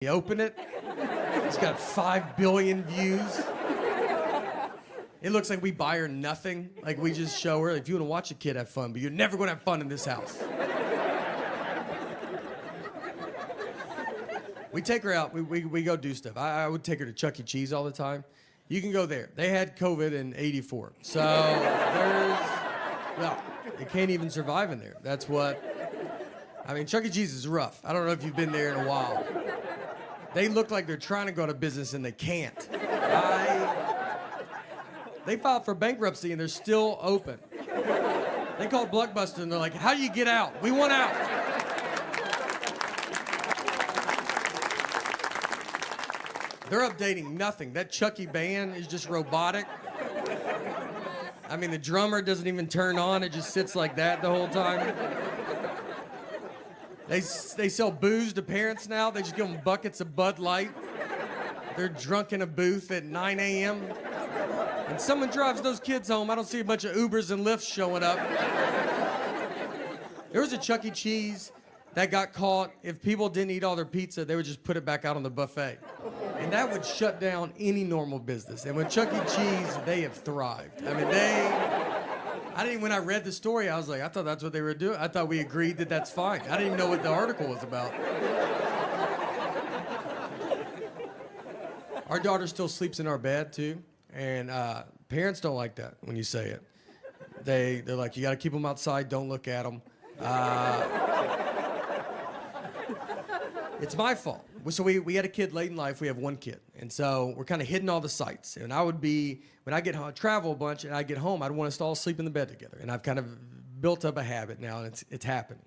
You open it, it's got 5 billion views. It looks like we buy her nothing. Like we just show her, if you want to watch a kid have fun, but you're never going to have fun in this house. We take her out, we go do stuff. I would take her to Chuck E. Cheese all the time. You can go there. They had COVID in '84. So they can't even survive in there. That's what, I mean, Chuck E. Cheese is rough. I don't know if you've been there in a while. They look like they're trying to go to business and they can't. They filed for bankruptcy and they're still open. They called Blockbuster and they're like, how do you get out? We want out. They're updating nothing. That Chucky band is just robotic. I mean, the drummer doesn't even turn on. It just sits like that the whole time. They sell booze to parents now. They just give them buckets of Bud Light. They're drunk in a booth at 9 a.m. And someone drives those kids home. I don't see a bunch of Ubers and Lyfts showing up. There was a Chuck E. Cheese that got caught. If people didn't eat all their pizza, they would just put it back out on the buffet. And that would shut down any normal business. And with Chuck E. Cheese, they have thrived. I mean, when I read the story, I was like, I thought that's what they were doing. I thought we agreed that that's fine. I didn't even know what the article was about. Our daughter still sleeps in our bed, too. And parents don't like that when you say it. They're like, you got to keep them outside. Don't look at them. It's my fault. So we had a kid late in life. We have one kid. And so we're kind of hitting all the sites. And I would be, when I get home, travel a bunch and I get home, I'd want us to all sleep in the bed together. And I've kind of built up a habit now, and it's happening.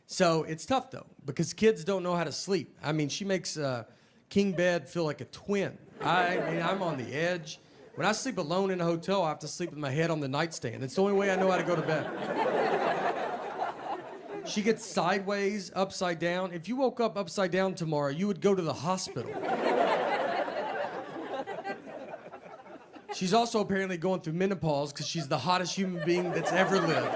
So it's tough, though, because kids don't know how to sleep. I mean, she makes king bed feel like a twin. I mean, I'm on the edge. When I sleep alone in a hotel, I have to sleep with my head on the nightstand. It's the only way I know how to go to bed. She gets sideways, upside down. If you woke up upside down tomorrow, you would go to the hospital. She's also apparently going through menopause because she's the hottest human being that's ever lived.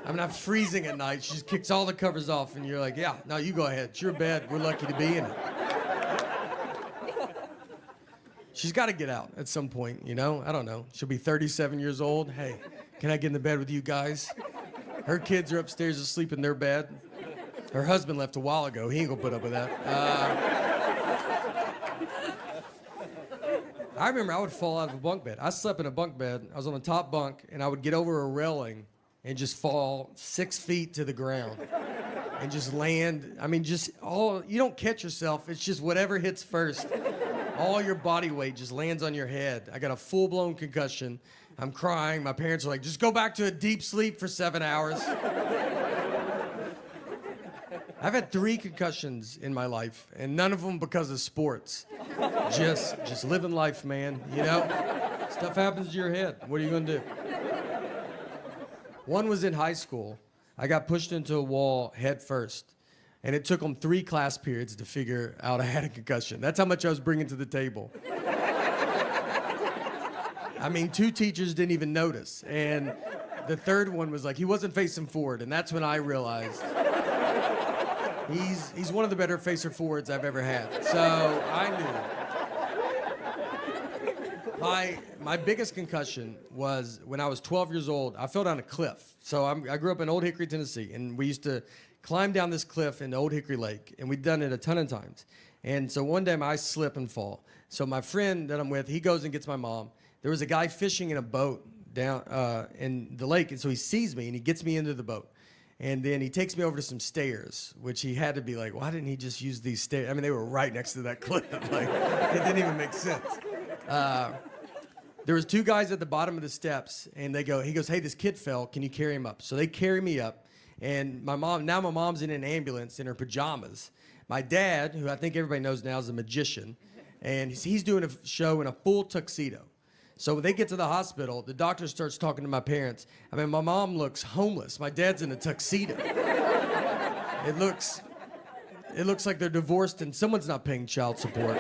I mean, I'm freezing at night. She just kicks all the covers off, and you're like, yeah, no, you go ahead. It's your bed. We're lucky to be in it. She's got to get out at some point, you know? I don't know. She'll be 37 years old. Hey, can I get in the bed with you guys? Her kids are upstairs asleep in their bed. Her husband left a while ago. He ain't gonna put up with that. I remember I would fall out of a bunk bed. I slept in a bunk bed. I was on the top bunk, and I would get over a railing and just fall 6 feet to the ground and just land. I mean, you don't catch yourself. It's just whatever hits first. All your body weight just lands on your head. I got a full-blown concussion. I'm crying. My parents are like, just go back to a deep sleep for 7 hours. I've had 3 concussions in my life, and none of them because of sports. Just living life, man, you know? Stuff happens to your head. What are you gonna do? One was in high school. I got pushed into a wall head first, and it took them 3 class periods to figure out I had a concussion. That's how much I was bringing to the table. I mean, 2 teachers didn't even notice. And the third one was like, he wasn't facing forward. And that's when I realized he's one of the better facer forwards I've ever had. So I knew. My biggest concussion was when I was 12 years old. I fell down a cliff. So I grew up in Old Hickory, Tennessee. And we used to climb down this cliff into Old Hickory Lake. And we'd done it a ton of times. And so one day I slip and fall. So my friend that I'm with, he goes and gets my mom. There was a guy fishing in a boat down in the lake, and so he sees me, and he gets me into the boat. And then he takes me over to some stairs, which he had to be like, why didn't he just use these stairs? I mean, they were right next to that cliff. Like, it didn't even make sense. There was 2 guys at the bottom of the steps, and he goes, hey, this kid fell. Can you carry him up? So they carry me up, and my mom's in an ambulance in her pajamas. My dad, who I think everybody knows now is a magician, and he's doing a show in a full tuxedo. So when they get to the hospital, the doctor starts talking to my parents. I mean, my mom looks homeless. My dad's in a tuxedo. It looks like they're divorced and someone's not paying child support.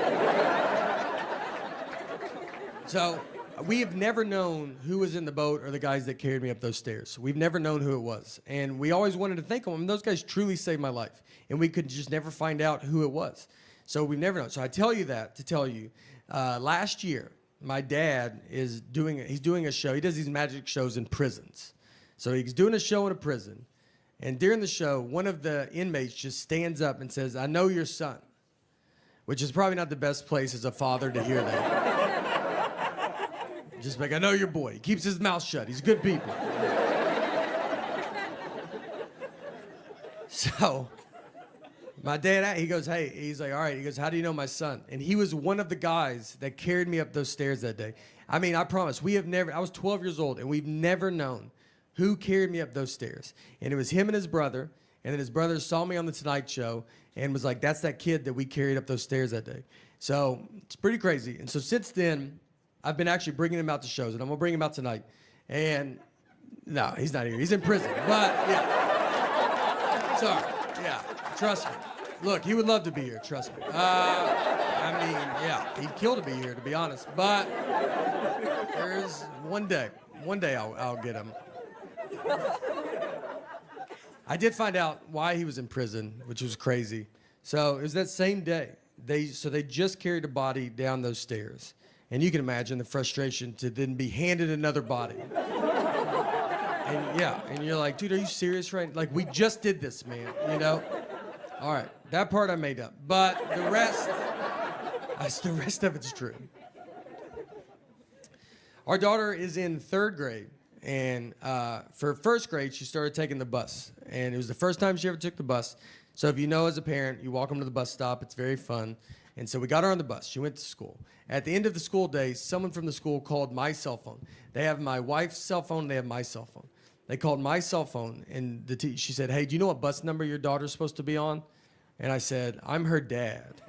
So we have never known who was in the boat or the guys that carried me up those stairs. We've never known who it was. And we always wanted to thank them. I mean, those guys truly saved my life. And we could just never find out who it was. So we've never known. So I tell you that to tell you, last year, my dad he's doing a show. He does these magic shows in prisons. So he's doing a show in a prison. And during the show, one of the inmates just stands up and says, "I know your son," which is probably not the best place as a father to hear that. Just like, "I know your boy." He keeps his mouth shut. He's good people. So my dad, he goes, "Hey," he's like, "All right." He goes, "How do you know my son?" And he was one of the guys that carried me up those stairs that day. I mean, I promise, I was 12 years old, and we've never known who carried me up those stairs. And it was him and his brother. And then his brother saw me on the Tonight Show and was like, "That's that kid that we carried up those stairs that day." So it's pretty crazy. And so since then, I've been actually bringing him out to shows. And I'm going to bring him out tonight. And no, he's not here. He's in prison. But, yeah. Sorry. Yeah. Trust me. Look, he would love to be here. Trust me. I mean, yeah. He'd kill to be here, to be honest. But there's one day I'll get him. I did find out why he was in prison, which was crazy. So it was that same day. They just carried a body down those stairs. And you can imagine the frustration to then be handed another body. And you're like, "Dude, are you serious, right? Like, we just did this, man, you know?" All right, that part I made up. But the rest of it's true. Our daughter is in 3rd grade. And for 1st grade, she started taking the bus. And it was the first time she ever took the bus. So if you know as a parent, you walk them to the bus stop. It's very fun. And so we got her on the bus. She went to school. At the end of the school day, someone from the school called my cell phone. They have my wife's cell phone. They have my cell phone. They called my cell phone. And she said, "Hey, do you know what bus number your daughter's supposed to be on?" And I said, "I'm her dad."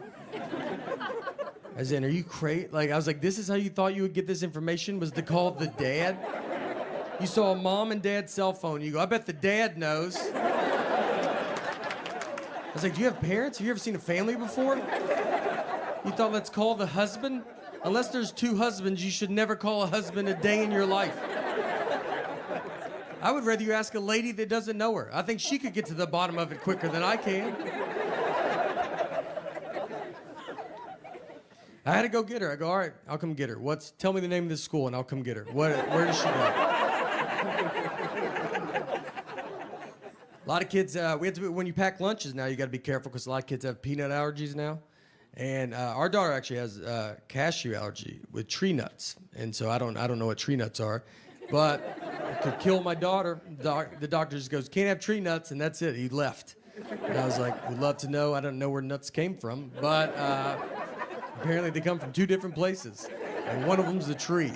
As in, are you crazy? Like, I was like, this is how you thought you would get this information, was to call the dad? You saw a mom and dad's cell phone. You go, "I bet the dad knows." I was like, "Do you have parents? Have you ever seen a family before?" You thought, let's call the husband? Unless there's 2 husbands, you should never call a husband a day in your life. I would rather you ask a lady that doesn't know her. I think she could get to the bottom of it quicker than I can. I had to go get her. I go, "All right, I'll come get her. Tell me the name of this school and I'll come get her. Where does she go?" A lot of kids, when you pack lunches now, you got to be careful because a lot of kids have peanut allergies now. And our daughter actually has a cashew allergy with tree nuts. And so I don't know what tree nuts are, but it could kill my daughter. The doctor just goes, "Can't have tree nuts," and that's it. He left. And I was like, "We'd love to know." I don't know where nuts came from, but apparently they come from 2 different places. And one of them's a tree.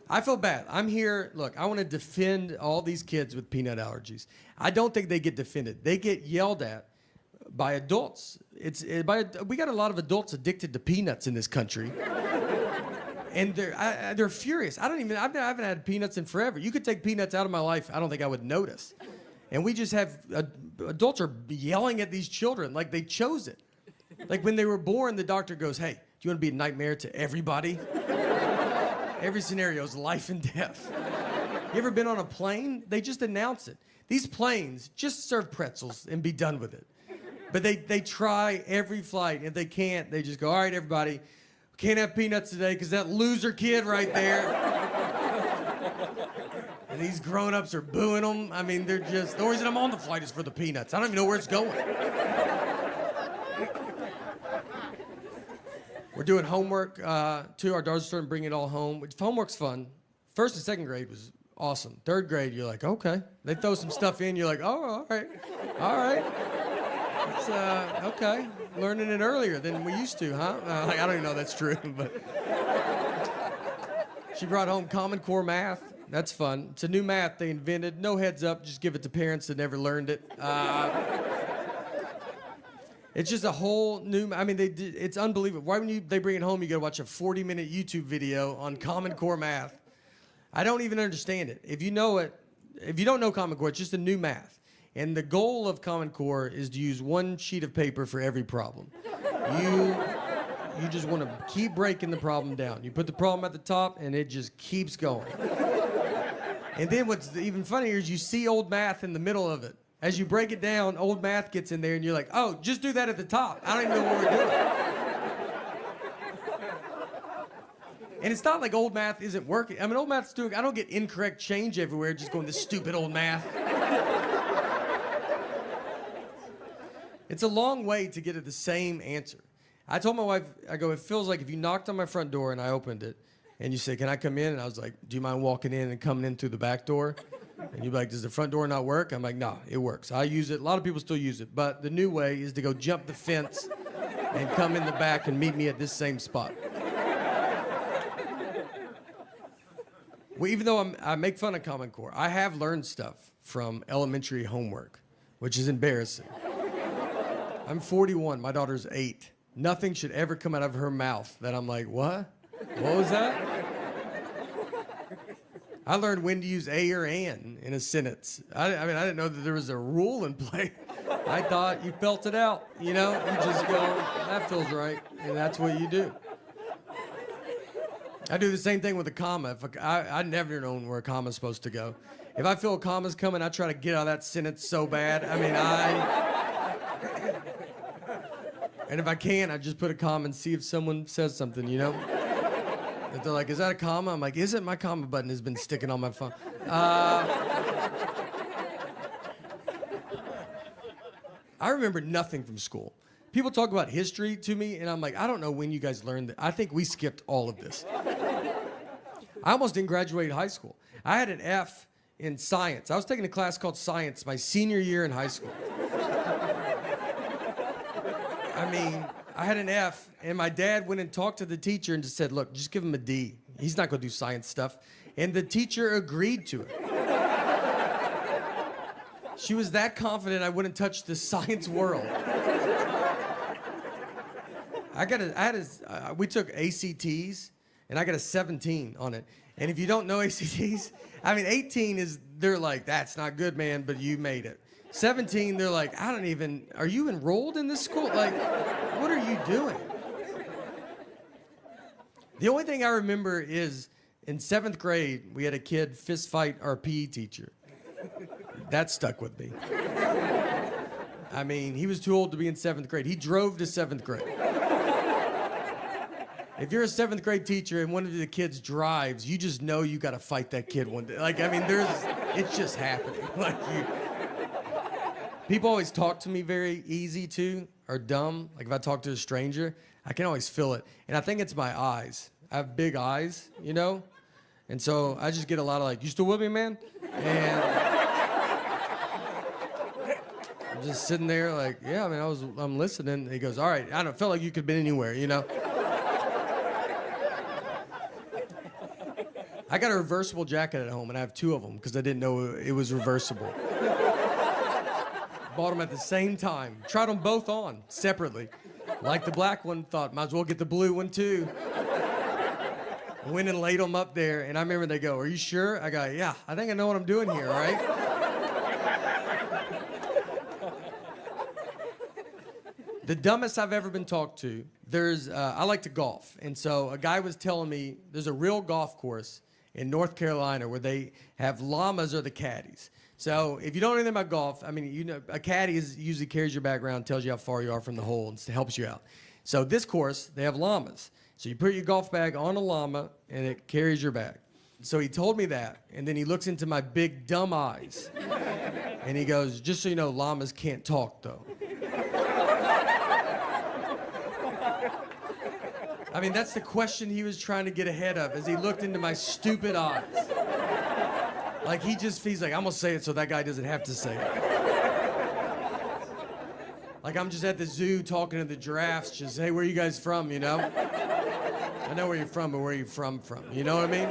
I feel bad. I'm here. Look, I want to defend all these kids with peanut allergies. I don't think they get defended. They get yelled at by adults. We got a lot of adults addicted to peanuts in this country. And they're furious. I haven't had peanuts in forever. You could take peanuts out of my life, I don't think I would notice. And we just have, adults are yelling at these children like they chose it. Like when they were born, the doctor goes, "Hey, do you want to be a nightmare to everybody?" Every scenario is life and death. You ever been on a plane? They just announce it. These planes just serve pretzels and be done with it. But they try every flight. If they can't, they just go, "All right, everybody, can't have peanuts today because that loser kid right there." And these grown-ups are booing them. I mean, the reason I'm on the flight is for the peanuts. I don't even know where it's going. We're doing homework, too. Our daughter's starting to bring it all home. Homework's fun. 1st and 2nd grade was awesome. 3rd grade, you're like, okay. They throw some stuff in, you're like, "Oh, all right. All right. It's, okay. Learning it earlier than we used to, huh?" I don't even know if that's true, but... She brought home Common Core math. That's fun. It's a new math they invented. No heads up, just give it to parents that never learned it. It's just a whole new, it's unbelievable. Why when they bring it home, you gotta watch a 40-minute YouTube video on Common Core math. I don't even understand it. If you don't know Common Core, it's just a new math. And the goal of Common Core is to use 1 sheet of paper for every problem. you just want to keep breaking the problem down. You put the problem at the top, and it just keeps going. And then what's even funnier is you see old math in the middle of it. As you break it down, old math gets in there, and you're like, oh, just do that at the top. I don't even know what we're doing. And it's not like old math isn't working. I mean, old math's doing, I don't get incorrect change everywhere just going, this stupid old math. It's a long way to get at the same answer. I told my wife, I go, it feels like if you knocked on my front door and I opened it, and you say, can I come in? And I was like, do you mind walking in and coming in through the back door? And you'd be like, does the front door not work? I'm like, nah, it works. I use it. A lot of people still use it. But the new way is to go jump the fence and come in the back and meet me at this same spot. Well, even though I make fun of Common Core, I have learned stuff from elementary homework, which is embarrassing. I'm 41. My daughter's 8. Nothing should ever come out of her mouth that I'm like, what? What was that? I learned when to use a or an in a sentence. I mean, I didn't know that there was a rule in play. I thought you felt it out, you know? You just go, that feels right, and that's what you do. I do the same thing with a comma. I never known where a comma's supposed to go. If I feel a comma's coming, I try to get out of that sentence so bad. I mean, and if I can, I just put a comma and see if someone says something, you know? If they're like, is that a comma? I'm like, isn't my comma button has been sticking on my phone. I remember nothing from school. People talk about history to me, and I'm like, I don't know when you guys learned that. I think we skipped all of this. I almost didn't graduate high school. I had an F in science. I was taking a class called science my senior year in high school. I mean, I had an F, and my dad went and talked to the teacher and just said, look, just give him a D. He's not going to do science stuff. And the teacher agreed to it. She was that confident I wouldn't touch the science world. We took ACTs, and I got a 17 on it. And if you don't know ACTs, I mean, 18 is, they're like, that's not good, man, but you made it. 17, they're like, are you enrolled in this school? Like, what are you doing? The only thing I remember is in 7th grade, we had a kid fist fight our PE teacher. That stuck with me. I mean, he was too old to be in 7th grade. He drove to 7th grade. If you're a 7th grade teacher and one of the kids drives, you just know you got to fight that kid one day. Like, I mean, it's just happening. Like, people always talk to me very easy too, or dumb. Like if I talk to a stranger, I can always feel it. And I think it's my eyes. I have big eyes, you know? And so I just get a lot of like, you still with me, man? And I'm just sitting there like, yeah, I mean, I'm listening. He goes, all right, I don't feel like you could have been anywhere, you know? I got a reversible jacket at home, and I have 2 of them because I didn't know it was reversible. Bought them at the same time. Tried them both on separately. Like the black one, thought might as well get the blue one too. Went and laid them up there, and I remember they go, are you sure? I go, yeah, I think I know what I'm doing here, right? The dumbest I've ever been talked to, I like to golf, and so a guy was telling me there's a real golf course in North Carolina where they have llamas or the caddies. So if you don't know anything about golf, I mean, you know, a caddy usually carries your bag around, tells you how far you are from the hole, and helps you out. So this course, they have llamas. So you put your golf bag on a llama, and it carries your bag. So he told me that, and then he looks into my big, dumb eyes, and he goes, just so you know, llamas can't talk, though. I mean, that's the question he was trying to get ahead of as he looked into my stupid eyes. Like, he's like, I'm gonna say it so that guy doesn't have to say it. Like, I'm just at the zoo talking to the giraffes, just, hey, where are you guys from, you know? I know where you're from, but where are you from? You know what I mean?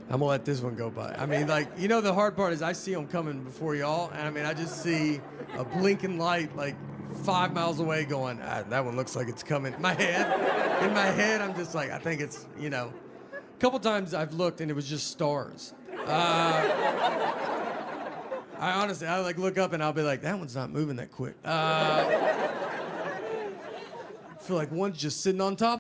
I'm gonna let this one go by. I mean, like, you know, the hard part is I see them coming before y'all, and I mean, I just see a blinking light, like, 5 miles away going, that one looks like it's coming. In my head, I'm just like, I think it's, you know. A couple times I've looked and it was just stars. I honestly, I like look up and I'll be like, that one's not moving that quick. feel like one's just sitting on top